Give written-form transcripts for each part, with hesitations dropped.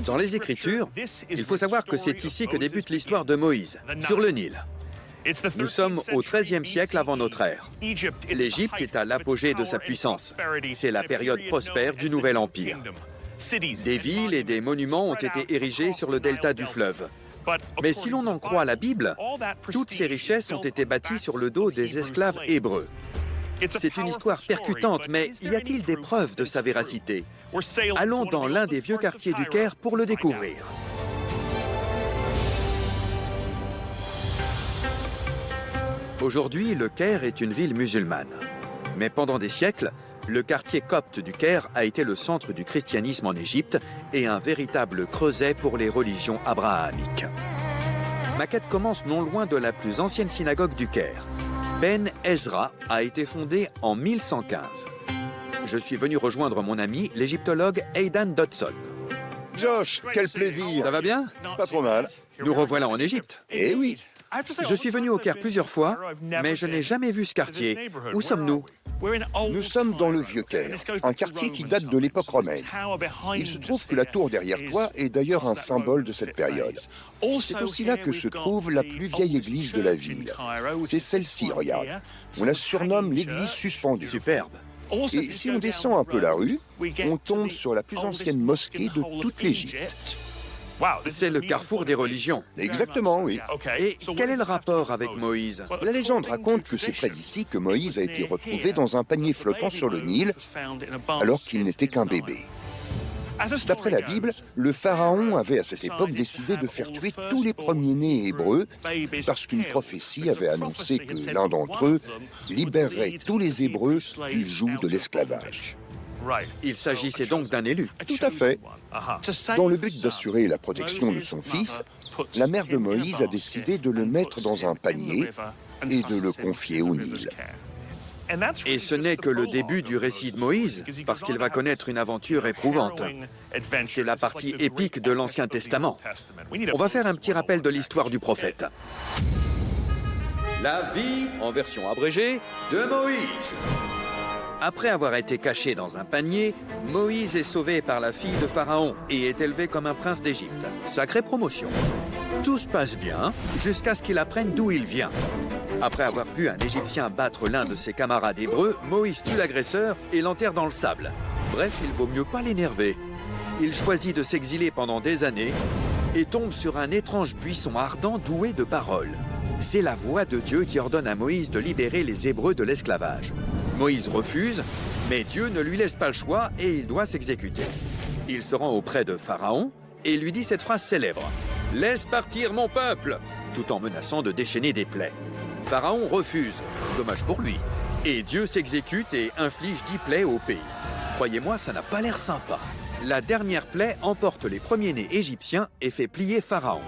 Dans les Écritures, il faut savoir que c'est ici que débute l'histoire de Moïse, sur le Nil. Nous sommes au XIIIe siècle avant notre ère. L'Égypte est à l'apogée de sa puissance. C'est la période prospère du Nouvel Empire. Des villes et des monuments ont été érigés sur le delta du fleuve. Mais si l'on en croit la Bible, toutes ces richesses ont été bâties sur le dos des esclaves hébreux. C'est une histoire percutante, mais y a-t-il des preuves de sa véracité? Allons dans l'un des vieux quartiers du Caire pour le découvrir. Aujourd'hui, le Caire est une ville musulmane. Mais pendant des siècles, le quartier copte du Caire a été le centre du christianisme en Égypte et un véritable creuset pour les religions abrahamiques. Ma quête commence non loin de la plus ancienne synagogue du Caire. Ben Ezra a été fondée en 1115. Je suis venu rejoindre mon ami, l'égyptologue Aidan Dodson. Josh, quel plaisir! Ça va bien? Pas trop mal. Nous revoilà en Égypte. Eh oui! Je suis venu au Caire plusieurs fois, mais je n'ai jamais vu ce quartier. Où sommes-nous? Nous sommes dans le Vieux-Caire, un quartier qui date de l'époque romaine. Il se trouve que la tour derrière toi est d'ailleurs un symbole de cette période. C'est aussi là que se trouve la plus vieille église de la ville. C'est celle-ci, regarde. On la surnomme l'église suspendue. Superbe. Et si on descend un peu la rue, on tombe sur la plus ancienne mosquée de toute l'Égypte. C'est le carrefour des religions. Exactement, oui. Et quel est le rapport avec Moïse? La légende raconte que c'est près d'ici que Moïse a été retrouvé dans un panier flottant sur le Nil, alors qu'il n'était qu'un bébé. D'après la Bible, le pharaon avait à cette époque décidé de faire tuer tous les premiers-nés hébreux parce qu'une prophétie avait annoncé que l'un d'entre eux libérerait tous les Hébreux du joug de l'esclavage. Il s'agissait donc d'un élu. Tout à fait. Dans le but d'assurer la protection de son fils, la mère de Moïse a décidé de le mettre dans un panier et de le confier au Nil. Et ce n'est que le début du récit de Moïse, parce qu'il va connaître une aventure éprouvante. C'est la partie épique de l'Ancien Testament. On va faire un petit rappel de l'histoire du prophète. La vie, en version abrégée, de Moïse. Après avoir été caché dans un panier, Moïse est sauvé par la fille de Pharaon et est élevé comme un prince d'Égypte. Sacrée promotion. Tout se passe bien jusqu'à ce qu'il apprenne d'où il vient. Après avoir vu un Égyptien battre l'un de ses camarades hébreux, Moïse tue l'agresseur et l'enterre dans le sable. Bref, il vaut mieux pas l'énerver. Il choisit de s'exiler pendant des années et tombe sur un étrange buisson ardent doué de paroles. C'est la voix de Dieu qui ordonne à Moïse de libérer les Hébreux de l'esclavage. Moïse refuse, mais Dieu ne lui laisse pas le choix et il doit s'exécuter. Il se rend auprès de Pharaon et lui dit cette phrase célèbre. « Laisse partir mon peuple !» tout en menaçant de déchaîner des plaies. Pharaon refuse, dommage pour lui, et Dieu s'exécute et inflige 10 plaies au pays. Croyez-moi, ça n'a pas l'air sympa. La dernière plaie emporte les premiers-nés égyptiens et fait plier Pharaon.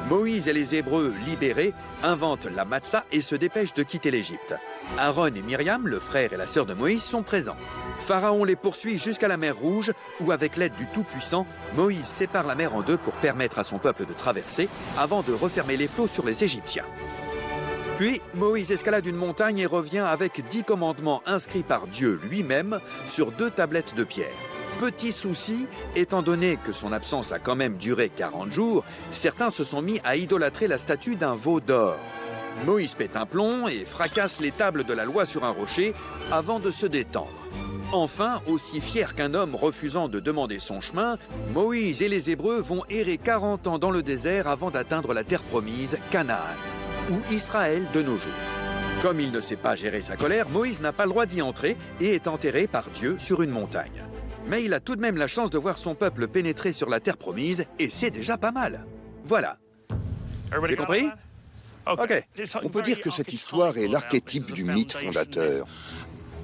Moïse et les Hébreux, libérés, inventent la matzah et se dépêchent de quitter l'Égypte. Aaron et Myriam, le frère et la sœur de Moïse, sont présents. Pharaon les poursuit jusqu'à la mer Rouge, où avec l'aide du Tout-Puissant, Moïse sépare la mer en deux pour permettre à son peuple de traverser, avant de refermer les flots sur les Égyptiens. Puis, Moïse escalade une montagne et revient avec 10 commandements inscrits par Dieu lui-même sur 2 tablettes de pierre. Petit souci, étant donné que son absence a quand même duré 40 jours, certains se sont mis à idolâtrer la statue d'un veau d'or. Moïse pète un plomb et fracasse les tables de la loi sur un rocher avant de se détendre. Enfin, aussi fier qu'un homme refusant de demander son chemin, Moïse et les Hébreux vont errer 40 ans dans le désert avant d'atteindre la terre promise, Canaan, ou Israël de nos jours. Comme il ne sait pas gérer sa colère, Moïse n'a pas le droit d'y entrer et est enterré par Dieu sur une montagne. Mais il a tout de même la chance de voir son peuple pénétrer sur la terre promise, et c'est déjà pas mal. Voilà. C'est compris? Ok. On peut dire que cette histoire est l'archétype du mythe fondateur,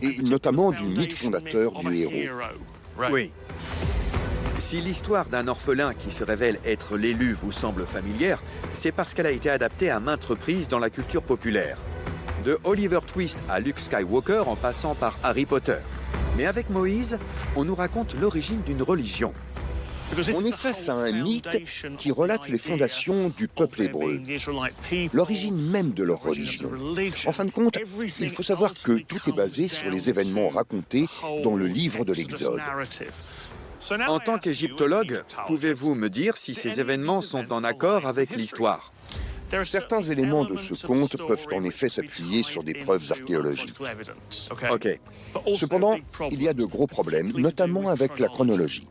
et notamment du mythe fondateur du héros. Oui. Si l'histoire d'un orphelin qui se révèle être l'élu vous semble familière, c'est parce qu'elle a été adaptée à maintes reprises dans la culture populaire. De Oliver Twist à Luke Skywalker en passant par Harry Potter. Mais avec Moïse, on nous raconte l'origine d'une religion. On est face à un mythe qui relate les fondations du peuple hébreu, l'origine même de leur religion. En fin de compte, il faut savoir que tout est basé sur les événements racontés dans le livre de l'Exode. En tant qu'égyptologue, pouvez-vous me dire si ces événements sont en accord avec l'histoire? Certains éléments de ce conte peuvent en effet s'appuyer sur des preuves archéologiques. Ok. Cependant, il y a de gros problèmes, notamment avec la chronologie.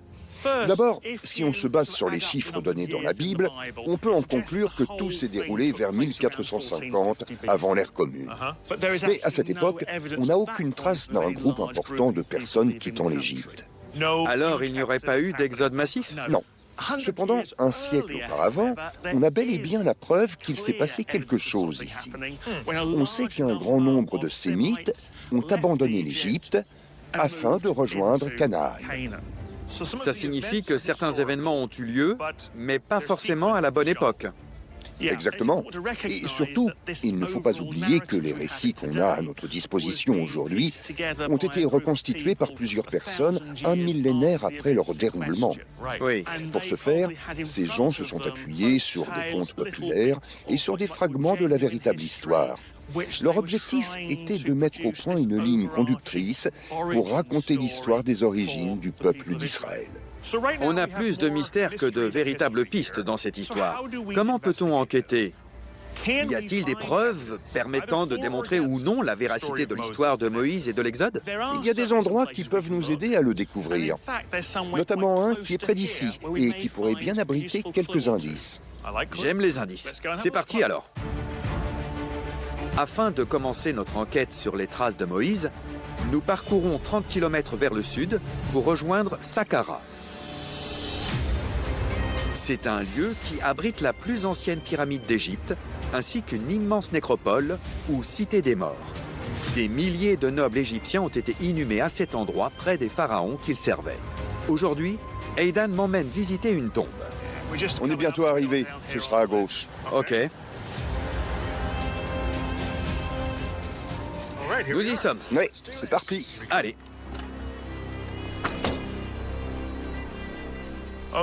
D'abord, si on se base sur les chiffres donnés dans la Bible, on peut en conclure que tout s'est déroulé vers 1450 avant l'ère commune. Mais à cette époque, on n'a aucune trace d'un groupe important de personnes quittant l'Égypte. Alors, il n'y aurait pas eu d'exode massif? Non. Cependant, un siècle auparavant, on a bel et bien la preuve qu'il s'est passé quelque chose ici. On sait qu'un grand nombre de Sémites ont abandonné l'Égypte afin de rejoindre Canaan. Ça signifie que certains événements ont eu lieu, mais pas forcément à la bonne époque. Exactement. Et surtout, il ne faut pas oublier que les récits qu'on a à notre disposition aujourd'hui ont été reconstitués par plusieurs personnes un millénaire après leur déroulement. Oui. Pour ce faire, ces gens se sont appuyés sur des contes populaires et sur des fragments de la véritable histoire. Leur objectif était de mettre au point une ligne conductrice pour raconter l'histoire des origines du peuple d'Israël. On a plus de mystères que de véritables pistes dans cette histoire. Comment peut-on enquêter? Y a-t-il des preuves permettant de démontrer ou non la véracité de l'histoire de Moïse et de l'Exode? Il y a des endroits qui peuvent nous aider à le découvrir, notamment un qui est près d'ici et qui pourrait bien abriter quelques indices. J'aime les indices. C'est parti alors. Afin de commencer notre enquête sur les traces de Moïse, nous parcourons 30 km vers le sud pour rejoindre Saqqara. C'est un lieu qui abrite la plus ancienne pyramide d'Égypte, ainsi qu'une immense nécropole ou cité des morts. Des milliers de nobles égyptiens ont été inhumés à cet endroit près des pharaons qu'ils servaient. Aujourd'hui, Aidan m'emmène visiter une tombe. On est bientôt arrivé, ce sera à gauche. Ok. Nous y sommes. Oui, c'est parti. Allez.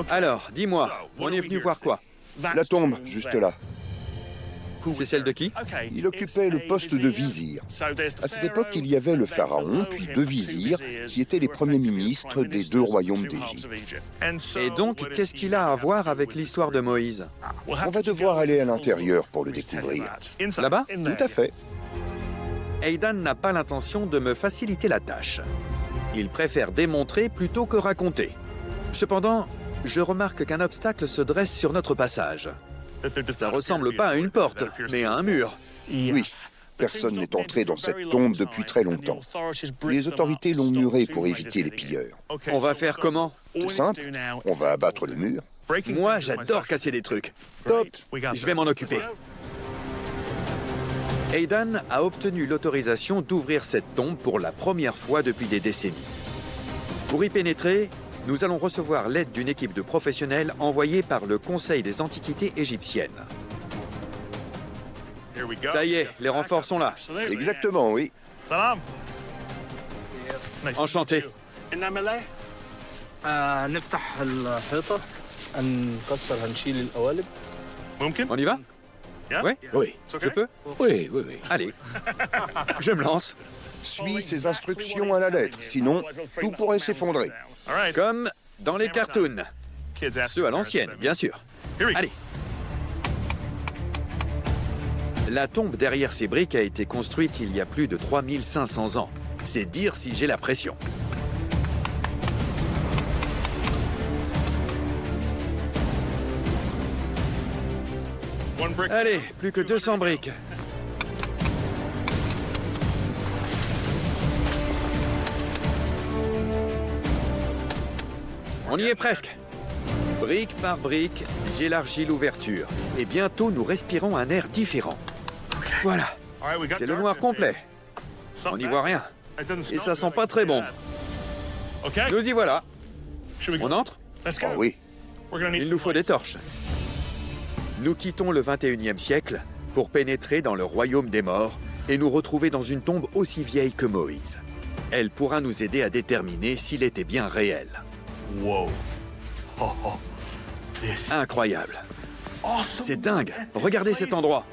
Alors, dis-moi, on est venu voir quoi? La tombe, juste là. C'est celle de qui? Il occupait le poste de vizir. À cette époque, il y avait le pharaon, puis deux vizirs, qui étaient les premiers ministres des deux royaumes d'Égypte. Et donc, qu'est-ce qu'il a à voir avec l'histoire de Moïse? On va devoir aller à l'intérieur pour le découvrir. Là-bas? Tout à fait. Aidan n'a pas l'intention de me faciliter la tâche. Il préfère démontrer plutôt que raconter. Cependant, je remarque qu'un obstacle se dresse sur notre passage. Ça ressemble pas à une porte, mais à un mur. Oui, personne n'est entré dans cette tombe depuis très longtemps. Les autorités l'ont murée pour éviter les pilleurs. On va faire comment? C'est simple, on va abattre le mur. Moi, j'adore casser des trucs. Top, je vais m'en occuper. Aidan a obtenu l'autorisation d'ouvrir cette tombe pour la première fois depuis des décennies. Pour y pénétrer, nous allons recevoir l'aide d'une équipe de professionnels envoyée par le Conseil des Antiquités égyptiennes. Ça y est, les renforts sont là. Exactement, oui. Enchanté. On y va? Ouais? Oui. Je peux? Oui. Allez, je me lance. Suis ces instructions à la lettre, sinon tout pourrait s'effondrer. Comme dans les cartoons. Ceux à l'ancienne, bien sûr. Allez. La tombe derrière ces briques a été construite il y a plus de 3500 ans. C'est dire si j'ai la pression. Allez, plus que 200 briques. On y est presque. Brique par brique, j'élargis l'ouverture. Et bientôt, nous respirons un air différent. Voilà, c'est le noir complet. On n'y voit rien. Et ça sent pas très bon. Nous y voilà. On entre? Oh oui. Il nous faut des torches. Nous quittons le 21e siècle pour pénétrer dans le royaume des morts et nous retrouver dans une tombe aussi vieille que Moïse. Elle pourra nous aider à déterminer s'il était bien réel. Wow. Incroyable. C'est dingue. Regardez cet endroit.